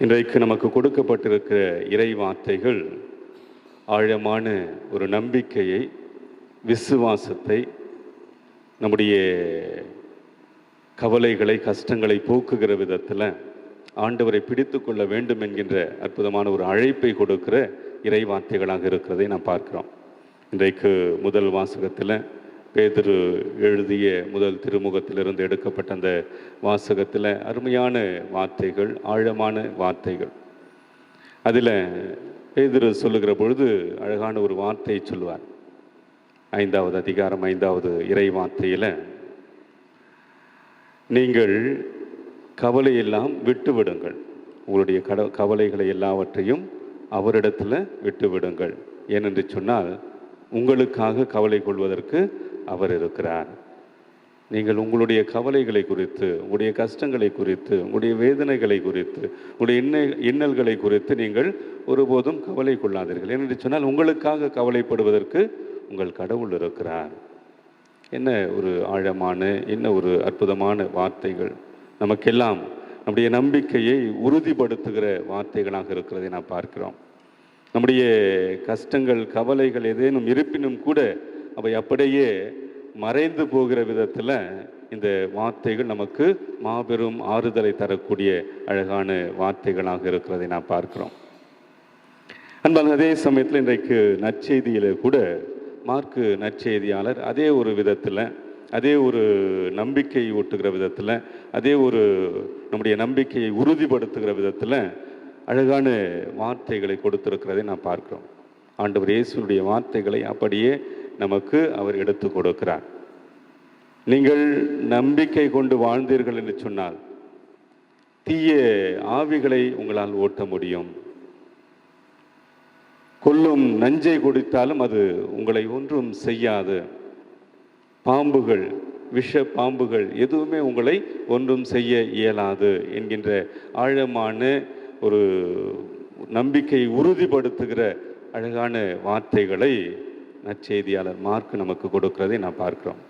இன்றைக்கு நமக்கு கொடுக்கப்பட்டிருக்கிற இறை வார்த்தைகள் ஆழமான ஒரு நம்பிக்கையை, விசுவாசத்தை, நம்முடைய கவலைகளை, கஷ்டங்களை போக்குகிற விதத்தில் ஆண்டவரை பிடித்து கொள்ள வேண்டும் என்கின்ற அற்புதமான ஒரு அழைப்பை கொடுக்கிற இறை வார்த்தைகளாக இருக்கிறதை நாம் பார்க்கிறோம். இன்றைக்கு முதல் வாசகத்தில் பேதுரு எழுதிய முதல் திருமுகத்திலிருந்து எடுக்கப்பட்ட அந்த வாசகத்தில் அருமையான வார்த்தைகள், ஆழமான வார்த்தைகள். அதில் பேதுரு சொல்லுகிற பொழுது அழகான ஒரு வார்த்தையை சொல்லுவார். 5வது அதிகாரம் 5வது இறை வார்த்தையில், நீங்கள் கவலையெல்லாம் விட்டுவிடுங்கள், உங்களுடைய கவலைகளை எல்லாவற்றையும் அவரிடத்தில் விட்டுவிடுங்கள். ஏனென்று சொன்னால் உங்களுக்காக கவலை கொள்வதற்கு அவர் இருக்கிறார். நீங்கள் உங்களுடைய கவலைகளை குறித்து, உங்களுடைய கஷ்டங்களை குறித்து, உங்களுடைய வேதனைகளை குறித்து, உங்களுடைய இன்னல்களை குறித்து நீங்கள் ஒருபோதும் கவலை கொள்ளாதீர்கள். ஏனென்று சொன்னால் உங்களுக்காக கவலைப்படுவதற்கு உங்கள் கடவுள் இருக்கிறார். என்ன ஒரு ஆழமான, என்ன ஒரு அற்புதமான வார்த்தைகள்! நமக்கெல்லாம் நம்முடைய நம்பிக்கையை உறுதிப்படுத்துகிற வார்த்தைகளாக இருக்கிறதை நாம் பார்க்கிறோம். நம்முடைய கஷ்டங்கள், கவலைகள் ஏதேனும் இருப்பினும் கூட அவை அப்படியே மறைந்து போகிற விதத்தில் இந்த வார்த்தைகள் நமக்கு மாபெரும் ஆறுதலை தரக்கூடிய அழகான வார்த்தைகளாக இருக்கிறதை நாம் பார்க்கிறோம். அன்பான, அதே சமயத்தில் இன்றைக்கு நற்செய்தியில் கூட மார்க்கு நற்செய்தியாளர் அதே ஒரு விதத்தில், அதே ஒரு நம்பிக்கை ஊட்டுகிற விதத்தில், அதே ஒரு நம்முடைய நம்பிக்கையை உறுதிப்படுத்துகிற விதத்தில் அழகான வார்த்தைகளை கொடுத்திருக்கிறதை நாம் பார்க்கிறோம். ஆண்டவர் இயேசுனுடைய வார்த்தைகளை அப்படியே நமக்கு அவர் எடுத்து கொடுக்கிறார். நீங்கள் நம்பிக்கை கொண்டு வாழ்ந்தீர்கள் என்று சொன்னால் தீய ஆவிகளை உங்களால் ஓட்ட முடியும். கொல்லும் நஞ்சை குடித்தாலும் அது உங்களை ஒன்றும் செய்யாது. பாம்புகள், விஷ பாம்புகள் எதுவுமே உங்களை ஒன்றும் செய்ய இயலாது என்கின்ற ஆழமான ஒரு நம்பிக்கையை உறுதிப்படுத்துகிற அழகான வார்த்தைகளை நற்செய்தியாளர் மார்க் நமக்கு கொடுக்கிறதை நாம் பார்க்கிறோம்.